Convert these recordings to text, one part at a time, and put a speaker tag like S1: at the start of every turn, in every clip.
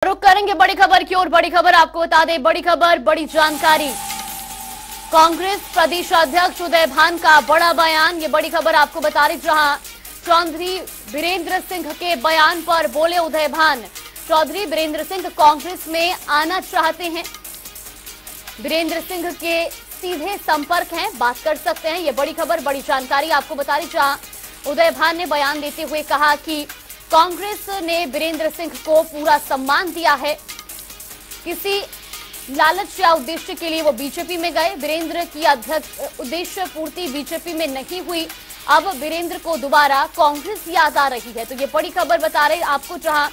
S1: रुख करेंगे बड़ी खबर की ओर। बड़ी खबर आपको बता दें, बड़ी खबर, बड़ी जानकारी। कांग्रेस प्रदेश अध्यक्ष उदय भान का बड़ा बयान, ये बड़ी खबर आपको बता रही, जहां चौधरी बीरेंद्र सिंह के बयान पर बोले उदय भान। चौधरी बीरेंद्र सिंह कांग्रेस में आना चाहते हैं, बीरेंद्र सिंह के सीधे संपर्क हैं, बात कर सकते हैं। ये बड़ी खबर, बड़ी जानकारी आपको बता रही, जहां उदय भान ने बयान देते हुए कहा कि कांग्रेस ने बीरेंद्र सिंह को पूरा सम्मान दिया है, किसी लालच या उद्देश्य के लिए वो बीजेपी में गए। बीरेंद्र की अध्यक्ष उद्देश्य पूर्ति बीजेपी में नहीं हुई, अब बीरेंद्र को दोबारा कांग्रेस याद आ रही है। तो ये बड़ी खबर बता रहे आपको, जहां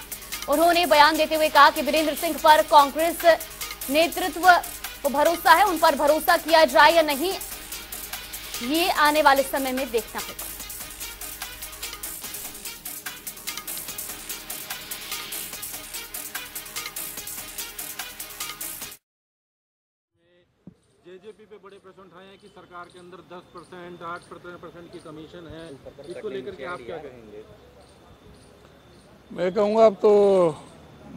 S1: उन्होंने बयान देते हुए कहा कि बीरेंद्र सिंह पर कांग्रेस नेतृत्व को भरोसा है, उन पर भरोसा किया जाए या नहीं, ये आने वाले समय में देखना होगा।
S2: जेजेपी पे बड़े प्रश्न उठाए हैं कि सरकार के अंदर 10%, 8% की कमीशन है, इसको लेकर के आप क्या कहेंगे?
S3: मैं कहूँगा अब तो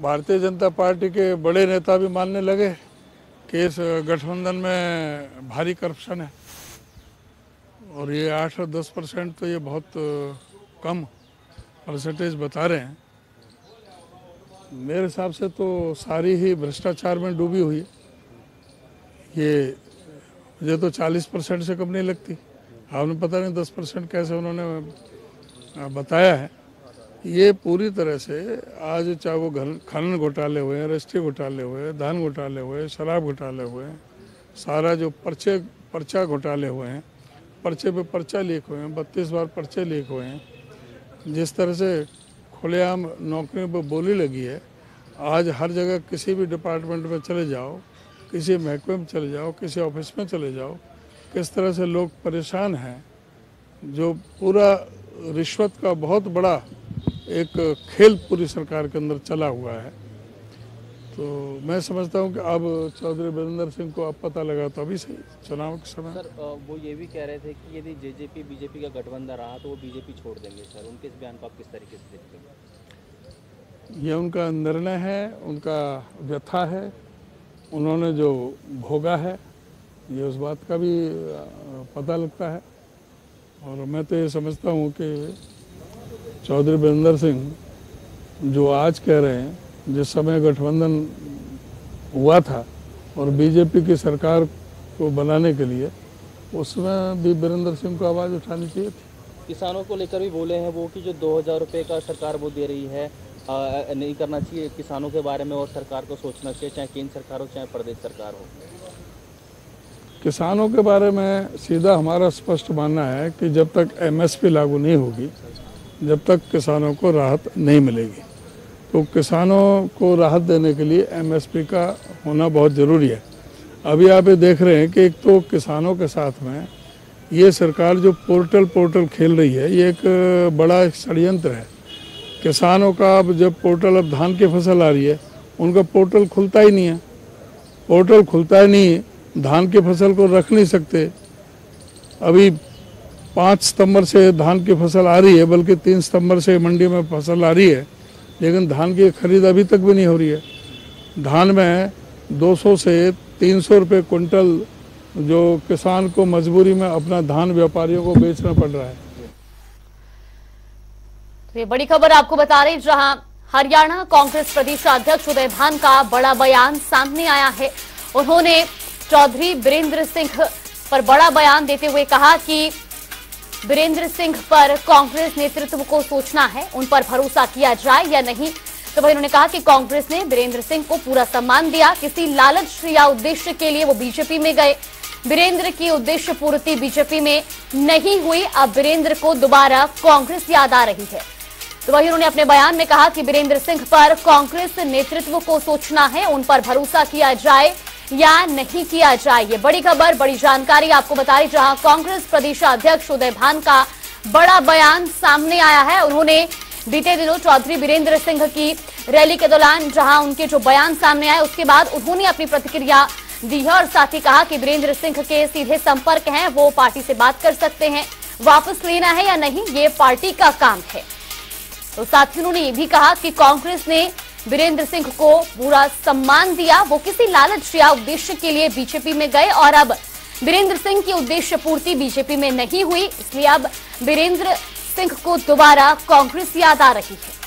S3: भारतीय जनता पार्टी के बड़े नेता भी मानने लगे कि इस गठबंधन में भारी करप्शन है, और ये 8 और 10% तो ये बहुत कम परसेंटेज बता रहे हैं। मेरे हिसाब से तो सारी ही भ्रष्टाचार में डूबी हुई है। ये मुझे तो 40% से कम नहीं लगती। आपने पता नहीं 10% कैसे उन्होंने बताया है। ये पूरी तरह से आज चाहे वो खनन घोटाले हुए, रजिस्ट्री घोटाले हुए, धान घोटाले हुए, शराब घोटाले हुए, सारा जो पर्चा घोटाले हुए हैं, पर्चे पे पर्चा लीक हुए हैं, 32 बार पर्चे लीक हुए हैं, जिस तरह से खुलेआम नौकरियों पर बोली लगी है। आज हर जगह किसी भी डिपार्टमेंट में चले जाओ, किसी महकमे में चले जाओ, किसी ऑफिस में चले जाओ, किस तरह से लोग परेशान हैं। जो पूरा रिश्वत का बहुत बड़ा एक खेल पूरी सरकार के अंदर चला हुआ है। तो मैं समझता हूं कि अब चौधरी बीरेंद्र सिंह को अब पता लगा तो अभी सही, चुनाव के समय।
S4: सर वो ये भी कह रहे थे कि यदि जेजेपी बीजेपी का गठबंधन रहा तो वो बीजेपी छोड़ देंगे। सर उनके इस बयान को आप किस तरीके से देखते हैं?
S3: ये उनका निर्णय है, उनका व्यथा है, उन्होंने जो भोगा है, ये उस बात का भी पता लगता है। और मैं तो ये समझता हूँ कि चौधरी बीरेंद्र सिंह जो आज कह रहे हैं, जिस समय गठबंधन हुआ था और बीजेपी की सरकार को बनाने के लिए, उसमें भी बीरेंद्र सिंह को आवाज़ उठानी चाहिए थी।
S4: किसानों को लेकर भी बोले हैं वो कि जो 2000 रुपये का सरकार वो दे रही है, नहीं करना चाहिए किसानों के बारे में, और सरकार को सोचना चाहिए, चाहे केंद्र सरकार हो चाहे प्रदेश सरकार हो।
S3: किसानों के बारे में सीधा हमारा स्पष्ट मानना है कि जब तक एमएसपी लागू नहीं होगी, जब तक किसानों को राहत नहीं मिलेगी। तो किसानों को राहत देने के लिए एमएसपी का होना बहुत ज़रूरी है। अभी आप ये देख रहे हैं कि एक तो किसानों के साथ में ये सरकार जो पोर्टल खेल रही है, ये एक बड़ा षड्यंत्र है। किसानों का अब जब पोर्टल, अब धान की फसल आ रही है, उनका पोर्टल खुलता ही नहीं है। पोर्टल खुलता ही नहीं, धान की फसल को रख नहीं सकते। अभी 5 सितंबर से धान की फसल आ रही है, बल्कि 3 सितंबर से मंडी में फसल आ रही है, लेकिन धान की खरीद अभी तक भी नहीं हो रही है। धान में 200 से 300 रुपये क्विंटल जो किसान को मजबूरी में अपना धान व्यापारियों को बेचना पड़ रहा है।
S1: तो ये बड़ी खबर आपको बता रही, जहां हरियाणा कांग्रेस प्रदेश अध्यक्ष उदय भान का बड़ा बयान सामने आया है। उन्होंने चौधरी बीरेंद्र सिंह पर बड़ा बयान देते हुए कहा कि बीरेंद्र सिंह पर कांग्रेस नेतृत्व को सोचना है, उन पर भरोसा किया जाए या नहीं। तो वही उन्होंने कहा कि कांग्रेस ने बीरेंद्र सिंह को पूरा सम्मान दिया, किसी लालच या उद्देश्य के लिए वो बीजेपी में गए। बीरेंद्र की उद्देश्य पूर्ति बीजेपी में नहीं हुई, अब बीरेंद्र को दोबारा कांग्रेस याद आ रही है। तो वही उन्होंने अपने बयान में कहा कि बीरेंद्र सिंह पर कांग्रेस नेतृत्व को सोचना है, उन पर भरोसा किया जाए या नहीं किया जाए। ये बड़ी खबर, बड़ी जानकारी आपको बता रही, जहां कांग्रेस प्रदेश अध्यक्ष उदय भान का बड़ा बयान सामने आया है। उन्होंने बीते दिनों चौधरी बीरेंद्र सिंह की रैली के दौरान जहां उनके जो बयान सामने आए, उसके बाद उन्होंने अपनी प्रतिक्रिया दी है और साथ ही कहा कि बीरेंद्र सिंह के सीधे संपर्क हैं, वो पार्टी से बात कर सकते हैं, वापस लेना है या नहीं ये पार्टी का काम है। तो साथ ही उन्होंने ये भी कहा कि कांग्रेस ने वीरेंद्र सिंह को पूरा सम्मान दिया। वो किसी लालच या उद्देश्य के लिए बीजेपी में गए और अब वीरेंद्र सिंह की उद्देश्य पूर्ति बीजेपी में नहीं हुई, इसलिए अब वीरेंद्र सिंह को दोबारा कांग्रेस याद आ रही है।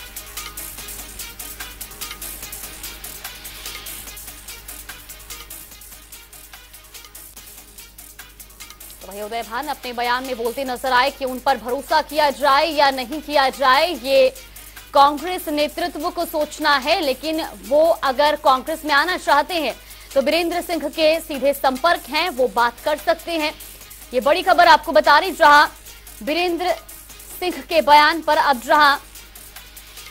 S1: तो वही उदय भान अपने बयान में बोलते नजर आए कि उन पर भरोसा किया जाए या नहीं किया जाए, ये कांग्रेस नेतृत्व को सोचना है, लेकिन वो अगर कांग्रेस में आना चाहते हैं तो वीरेंद्र सिंह के सीधे संपर्क हैं, वो बात कर सकते हैं। ये बड़ी खबर आपको बता रही, जहां वीरेंद्र सिंह के बयान पर अब जहां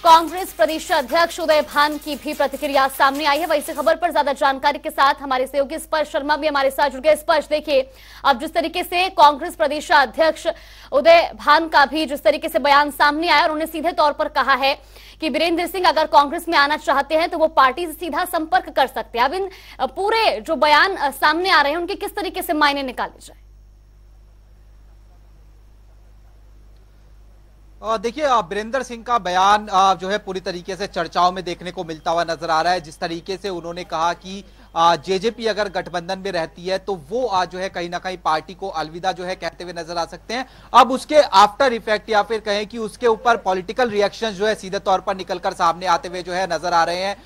S1: कांग्रेस प्रदेश अध्यक्ष उदय भान की भी प्रतिक्रिया सामने आई है, वही इस खबर पर ज्यादा जानकारी के साथ हमारे सहयोगी स्पर्श शर्मा भी हमारे साथ जुड़ गए। स्पर्श, देखिए अब जिस तरीके से कांग्रेस प्रदेश अध्यक्ष उदय भान का भी जिस तरीके से बयान सामने आया और उन्होंने सीधे तौर पर कहा है कि वीरेंद्र सिंह अगर कांग्रेस में आना चाहते हैं तो वो पार्टी से सीधा संपर्क कर सकते हैं। अब इन पूरे जो बयान सामने आ रहे हैं उनके किस तरीके से मायने निकाले जाए?
S5: देखिए, वीरेंद्र सिंह का बयान जो है पूरी तरीके से चर्चाओं में देखने को मिलता हुआ नजर आ रहा है। जिस तरीके से उन्होंने कहा कि जेजेपी अगर गठबंधन में रहती है तो वो जो है कहीं ना कहीं पार्टी को अलविदा जो है कहते हुए नजर आ सकते हैं। अब उसके आफ्टर इफेक्ट या फिर कहें कि उसके ऊपर पॉलिटिकल रिएक्शन जो है सीधे तौर पर निकलकर सामने आते हुए जो है नजर आ रहे हैं।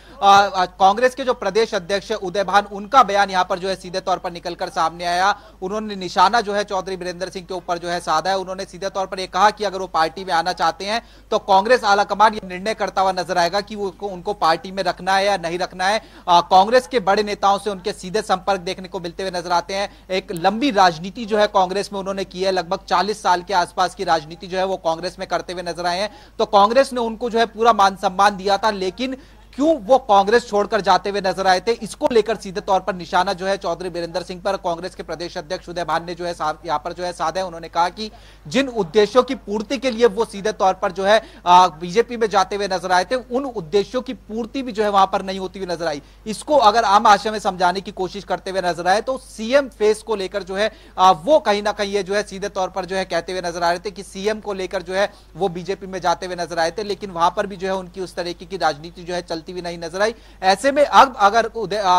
S5: कांग्रेस के जो प्रदेश अध्यक्ष उदय भान, उनका बयान यहाँ पर जो है सीधे तौर पर निकलकर सामने आया। उन्होंने निशाना जो है चौधरी वीरेंद्र सिंह के ऊपर जो है साधा है। उन्होंने सीधे तौर पर यह कहा कि अगर वो पार्टी में आना चाहते हैं तो कांग्रेस आलाकमान ये निर्णय करता हुआ नजर आएगा कि उनको पार्टी में रखना है या नहीं रखना है। कांग्रेस के बड़े नेताओं से उनके सीधे संपर्क देखने को मिलते हुए नजर आते हैं। एक लंबी राजनीति जो है कांग्रेस में उन्होंने की है, लगभग 40 साल के आसपास की राजनीति जो है वो कांग्रेस में करते हुए नजर आए हैं। तो कांग्रेस ने उनको जो है पूरा मान सम्मान दिया था, लेकिन क्यों वो कांग्रेस छोड़कर जाते हुए नजर आए थे, इसको लेकर सीधे तौर पर निशाना जो है चौधरी वीरेंद्र सिंह पर कांग्रेस के प्रदेश अध्यक्ष उदय भान ने जो है यहां पर जो है साधा है। उन्होंने कहा कि जिन उद्देश्यों की पूर्ति के लिए वो सीधे तौर पर जो है बीजेपी में जाते हुए नजर आए थे, उन उद्देश्यों की पूर्ति भी जो है वहां पर नहीं होती हुई नजर आई। इसको अगर आम भाषा में समझाने की कोशिश करते हुए नजर आए तो सीएम फेस को लेकर जो है वो कहीं ना कहीं ये जो है सीधे तौर पर जो है कहते हुए नजर आ रहे थे कि सीएम को लेकर जो है वो बीजेपी में जाते हुए नजर आए थे, लेकिन वहां पर भी जो है उनकी उस तरीके की राजनीति जो है चलती हुई नहीं नजर आई। ऐसे में अब अगर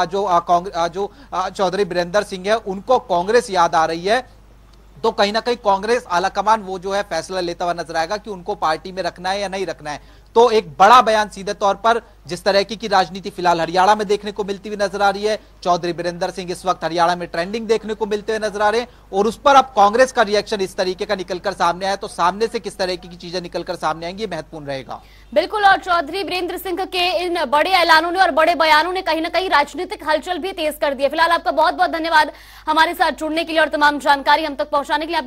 S5: जो चौधरी वीरेंद्र सिंह है उनको कांग्रेस याद आ रही है तो कहीं ना कहीं कांग्रेस आलाकमान वो जो है फैसला लेता हुआ नजर आएगा कि उनको पार्टी में रखना है या नहीं रखना है। तो एक बड़ा बयान सीधे तौर पर जिस तरह की राजनीति फिलहाल हरियाणा में देखने को मिलती हुई नजर आ रही है, चौधरी वीरेंद्र सिंह इस वक्त हरियाणा में ट्रेंडिंग देखने को मिलते हुए नजर आ रहे हैं और उस पर अब कांग्रेस का रिएक्शन इस तरीके का निकलकर सामने आया तो सामने से किस तरह की चीजें निकलकर सामने आएंगी महत्वपूर्ण रहेगा।
S1: बिल्कुल, और चौधरी वीरेंद्र सिंह के इन बड़े ऐलानों ने और बड़े बयानों ने कहीं ना कहीं राजनीतिक हलचल भी तेज कर दी है। फिलहाल आपका बहुत बहुत धन्यवाद हमारे साथ जुड़ने के लिए और तमाम जानकारी हम तक पहुंचाने के लिए।